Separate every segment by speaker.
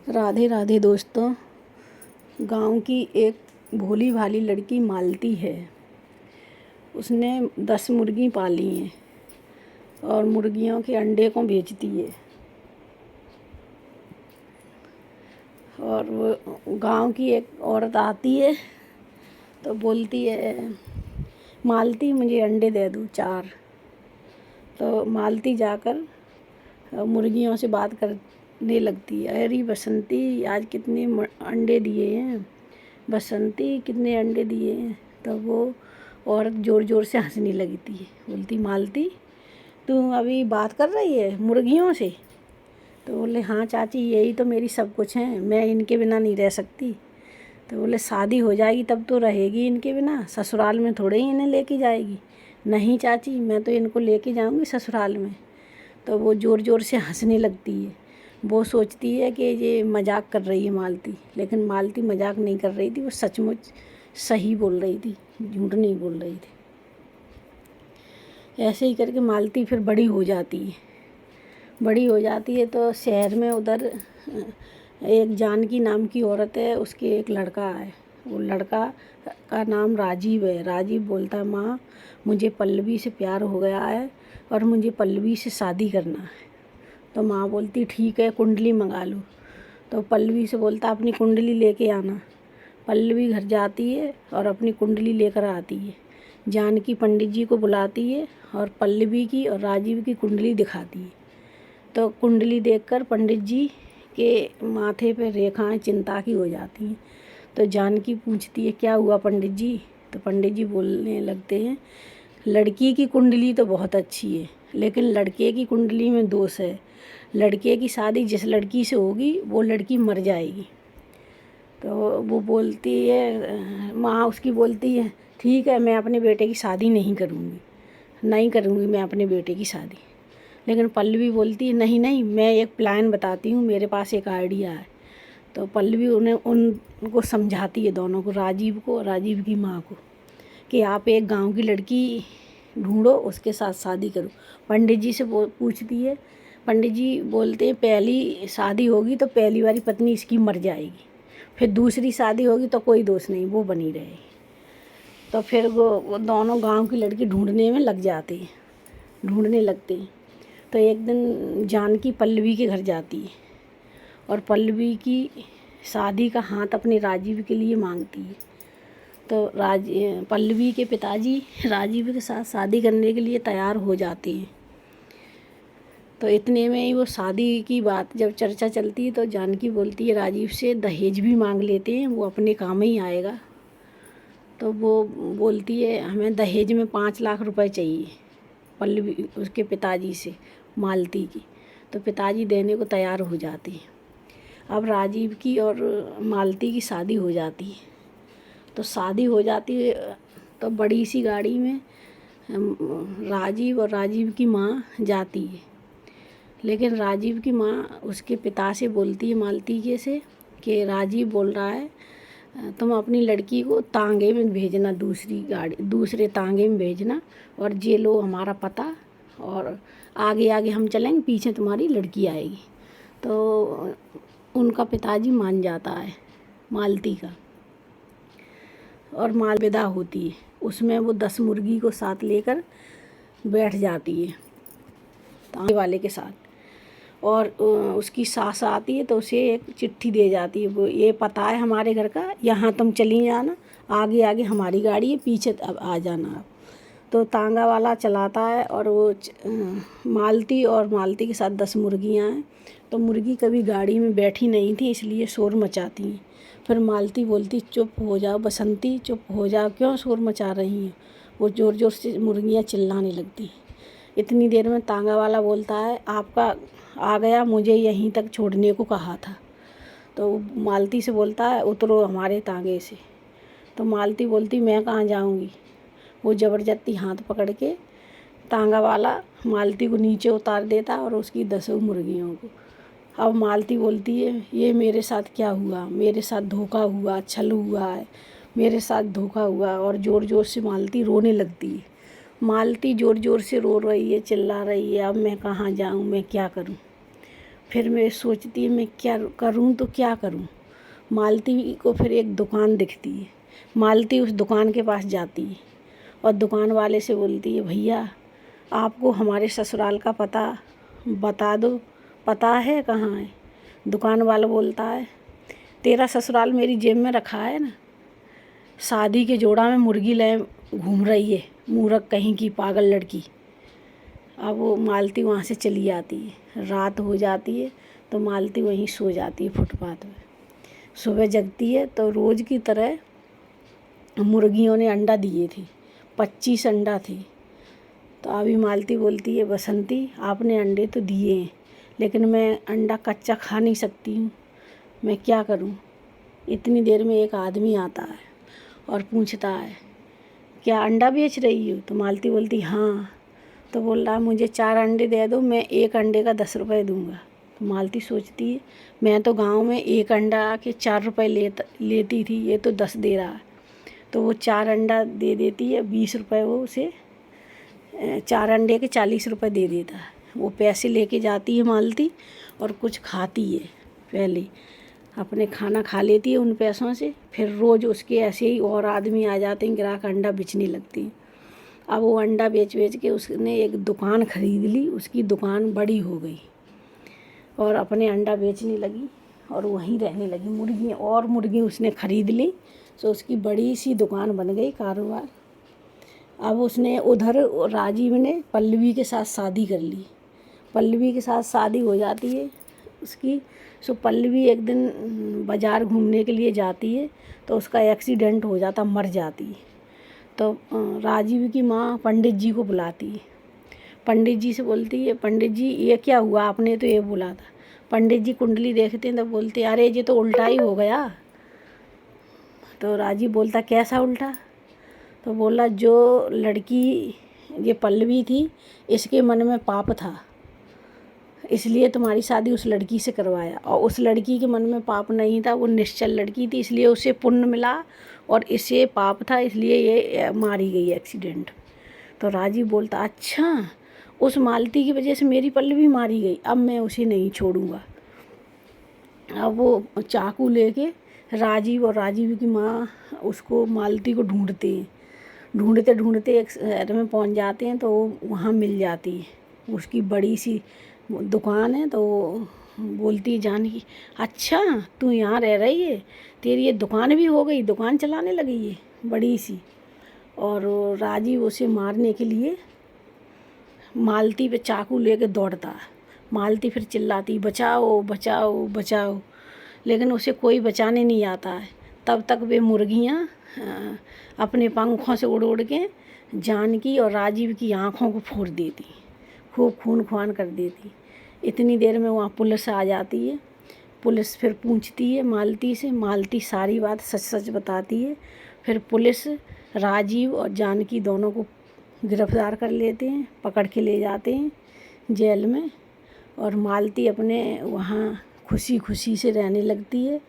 Speaker 1: राधे राधे दोस्तों। गांव की एक भोली भाली लड़की मालती है। उसने 10 मुर्गी पाली हैं और मुर्गियों के अंडे को बेचती है। और वो गांव की एक औरत आती है तो बोलती है, मालती मुझे अंडे दे दो 4। तो मालती जाकर मुर्गियों से बात करने लगती है, अरे बसंती आज कितने अंडे दिए हैं, बसंती कितने अंडे दिए हैं। तो वो औरत ज़ोर ज़ोर से हंसने लगती है, बोलती मालती तू अभी बात कर रही है मुर्गियों से। तो बोले हाँ चाची, यही तो मेरी सब कुछ हैं, मैं इनके बिना नहीं रह सकती। तो बोले शादी हो जाएगी तब तो रहेगी इनके बिना, ससुराल में थोड़े ही इन्हें लेके जाएगी। नहीं चाची, मैं तो इनको लेके जाऊंगी ससुराल में। तो वो ज़ोर ज़ोर से हंसने लगती है। वो सोचती है कि ये मजाक कर रही है मालती, लेकिन मालती मजाक नहीं कर रही थी, वो सचमुच सही बोल रही थी, झूठ नहीं बोल रही थी। ऐसे ही करके मालती फिर बड़ी हो जाती है। बड़ी हो जाती है तो शहर में उधर एक जानकी नाम की औरत है, उसके एक लड़का है। वो लड़का का नाम राजीव है। राजीव बोलता है, माँ मुझे पल्लवी से प्यार हो गया है और मुझे पल्लवी से शादी करना है। तो माँ बोलती ठीक है, कुंडली मंगा लो। तो पल्लवी से बोलता अपनी कुंडली लेके आना। पल्लवी घर जाती है और अपनी कुंडली लेकर आती है। जानकी पंडित जी को बुलाती है और पल्लवी की और राजीव की कुंडली दिखाती है। तो कुंडली देखकर पंडित जी के माथे पे रेखाएं चिंता की हो जाती हैं। तो जानकी पूछती है, क्या हुआ पंडित जी। तो पंडित जी बोलने लगते हैं, लड़की की कुंडली तो बहुत अच्छी है, लेकिन लड़के की कुंडली में दोष है। लड़के की शादी जिस लड़की से होगी वो लड़की मर जाएगी। तो वो बोलती है, माँ उसकी बोलती है, ठीक है मैं अपने बेटे की शादी नहीं करूँगी मैं अपने बेटे की शादी। लेकिन पल्लवी बोलती है, नहीं नहीं, मैं एक प्लान बताती हूँ, मेरे पास एक आइडिया है। तो पल्लवी उनको समझाती है, दोनों को, राजीव को और राजीव की माँ को, कि आप एक गांव की लड़की ढूंढो, उसके साथ शादी करो। पंडित जी से पूछती है। पंडित जी बोलते हैं, पहली शादी होगी तो पहली वाली पत्नी इसकी मर जाएगी, फिर दूसरी शादी होगी तो कोई दोष नहीं, वो बनी रहेगी। तो फिर वो दोनों गांव की लड़की ढूंढने में लग जाते हैं, ढूंढने लगते हैं। तो एक दिन जानकी पल्लवी के घर जाती है और पल्लवी की शादी का हाथ अपने राजीव के लिए मांगती है। तो पल्लवी के पिताजी राजीव के साथ शादी करने के लिए तैयार हो जाते हैं। तो इतने में ही वो शादी की बात जब चर्चा चलती है तो जानकी बोलती है राजीव से, दहेज भी मांग लेते हैं, वो अपने काम ही आएगा। तो वो बोलती है, हमें दहेज में 5 लाख रुपए चाहिए पल्लवी उसके पिताजी से, मालती की। तो पिताजी देने को तैयार हो जाते हैं। अब राजीव की और मालती की शादी हो जाती है। तो शादी हो जाती है तो बड़ी सी गाड़ी में राजीव और राजीव की माँ जाती है। लेकिन राजीव की माँ उसके पिता से बोलती है, मालती के से, कि राजीव बोल रहा है तुम अपनी लड़की को तांगे में भेजना, दूसरे तांगे में भेजना, और ये लो हमारा पता, और आगे आगे हम चलेंगे, पीछे तुम्हारी लड़की आएगी। तो उनका पिताजी मान जाता है मालती का, और माल विदा होती है। उसमें वो 10 मुर्गी को साथ लेकर बैठ जाती है तांगे वाले के साथ। और उसकी सास आती है तो उसे एक चिट्ठी दे जाती है, वो ये पता है हमारे घर का, यहाँ तुम चली जाना, आगे आगे हमारी गाड़ी है, पीछे अब आ जाना आप। तो तांगा वाला चलाता है और वो मालती और मालती के साथ 10 मुर्गियाँ हैं। तो मुर्गी कभी गाड़ी में बैठी नहीं थी, इसलिए शोर मचाती हैं। फिर मालती बोलती, चुप हो जाओ बसंती, चुप हो जाओ, क्यों शोर मचा रही हैं। वो ज़ोर ज़ोर से मुर्गियाँ चिल्लाने लगती। इतनी देर में तांगा वाला बोलता है, आपका आ गया, मुझे यहीं तक छोड़ने को कहा था। तो मालती से बोलता है, उतरो हमारे तांगे से। तो मालती बोलती, मैं कहाँ जाऊँगी। वो ज़बरदस्ती हाथ पकड़ के तांगा वाला मालती को नीचे उतार देता और उसकी 10 मुर्गियों को। अब मालती बोलती है, ये मेरे साथ क्या हुआ, मेरे साथ धोखा हुआ, छल हुआ है, मेरे साथ धोखा हुआ। और ज़ोर ज़ोर से मालती रोने लगती है। मालती ज़ोर ज़ोर से रो रही है, चिल्ला रही है, अब मैं कहाँ जाऊँ, मैं क्या करूँ। फिर मैं सोचती मैं क्या करूँ तो क्या करूँ। मालती को फिर एक दुकान दिखती है। मालती उस दुकान के पास जाती है और दुकान वाले से बोलती है, भैया आपको हमारे ससुराल का पता बता दो, पता है कहाँ है। दुकान वाला बोलता है, तेरा ससुराल मेरी जेब में रखा है ना, शादी के जोड़ा में मुर्गी ले घूम रही है, मूर्ख कहीं की पागल लड़की। अब वो मालती वहाँ से चली आती है। रात हो जाती है तो मालती वहीं सो जाती है फुटपाथ में। सुबह जगती है तो रोज़ की तरह मुर्गियों ने अंडा दिए थे, 25 अंडा थे। तो अभी मालती बोलती है, बसंती आपने अंडे तो दिए हैं, लेकिन मैं अंडा कच्चा खा नहीं सकती हूँ, मैं क्या करूँ। इतनी देर में एक आदमी आता है और पूछता है, क्या अंडा बेच रही हो। तो मालती बोलती हाँ। तो बोल रहा मुझे 4 अंडे दे दो, मैं एक अंडे का 10 रुपये दूँगा। तो मालती सोचती है, मैं तो गांव में एक अंडा के 4 रुपये लेती थी, ये तो 10 दे रहा है। तो वो 4 अंडा दे देती है, 20 रुपये वो उसे 4 अंडे के 40 रुपये दे देता है। वो पैसे लेके जाती है मालती और कुछ खाती है, पहले अपने खाना खा लेती है उन पैसों से। फिर रोज़ उसके ऐसे ही और आदमी आ जाते हैं, ग्राहक अंडा बेचने लगती हैं। अब वो अंडा बेच बेच के उसने एक दुकान ख़रीद ली, उसकी दुकान बड़ी हो गई और अपने अंडा बेचने लगी और वहीं रहने लगी। मुर्गी उसने ख़रीद ली, तो उसकी बड़ी सी दुकान बन गई, कारोबार। अब उसने उधर राजीव ने पल्लवी के साथ शादी कर ली। पल्लवी के साथ शादी हो जाती है उसकी। सो पल्लवी एक दिन बाज़ार घूमने के लिए जाती है तो उसका एक्सीडेंट हो जाता, मर जाती है। तो राजीव की माँ पंडित जी को बुलाती है। पंडित जी से बोलती है, पंडित जी ये क्या हुआ, आपने तो ये बोला था। पंडित जी कुंडली देखते हैं तो बोलते, अरे ये तो उल्टा ही हो गया। तो राजीव बोलता, कैसा उल्टा। तो बोला, जो लड़की ये पल्लवी थी, इसके मन में पाप था, इसलिए तुम्हारी शादी उस लड़की से करवाया। और उस लड़की के मन में पाप नहीं था, वो निश्चल लड़की थी, इसलिए उसे पुण्य मिला और इसे पाप था, इसलिए ये मारी गई एक्सीडेंट। तो राजीव बोलता, अच्छा उस मालती की वजह से मेरी पल्लवी मारी गई, अब मैं उसे नहीं छोड़ूंगा। अब वो चाकू लेके राजीव और राजीव की माँ उसको मालती को ढूंढते हैं। ढूंढते ढूंढते एक शहर में पहुंच जाते हैं तो वहाँ मिल जाती है। उसकी बड़ी सी दुकान है तो बोलती जानकी, अच्छा तू यहाँ रह रही है, तेरी ये दुकान भी हो गई, दुकान चलाने लगी है बड़ी सी। और राजीव उसे मारने के लिए मालती पे चाकू लेके दौड़ता है। मालती फिर चिल्लाती, बचाओ बचाओ बचाओ, लेकिन उसे कोई बचाने नहीं आता है। तब तक वे मुर्गियाँ अपने पंखों से उड़ उड़ के जानकी और राजीव की आँखों को फोड़ देती, खूब खून खुआन कर देती। इतनी देर में वहाँ पुलिस आ जाती है। पुलिस फिर पूछती है मालती से, मालती सारी बात सच सच बताती है। फिर पुलिस राजीव और जानकी दोनों को गिरफ्तार कर लेते हैं, पकड़ के ले जाते हैं जेल में। और मालती अपने वहाँ खुशी खुशी से रहने लगती है।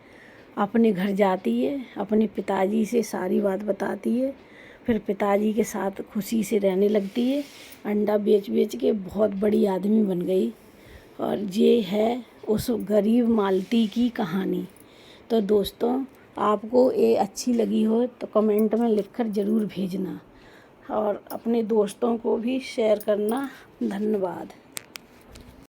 Speaker 1: अपने घर जाती है, अपने पिताजी से सारी बात बताती है। फिर पिताजी के साथ खुशी से रहने लगती है। अंडा बेच बेच के बहुत बड़ी आदमी बन गई। और ये है उस गरीब मालती की कहानी। तो दोस्तों, आपको ये अच्छी लगी हो तो कमेंट में लिखकर ज़रूर भेजना और अपने दोस्तों को भी शेयर करना। धन्यवाद।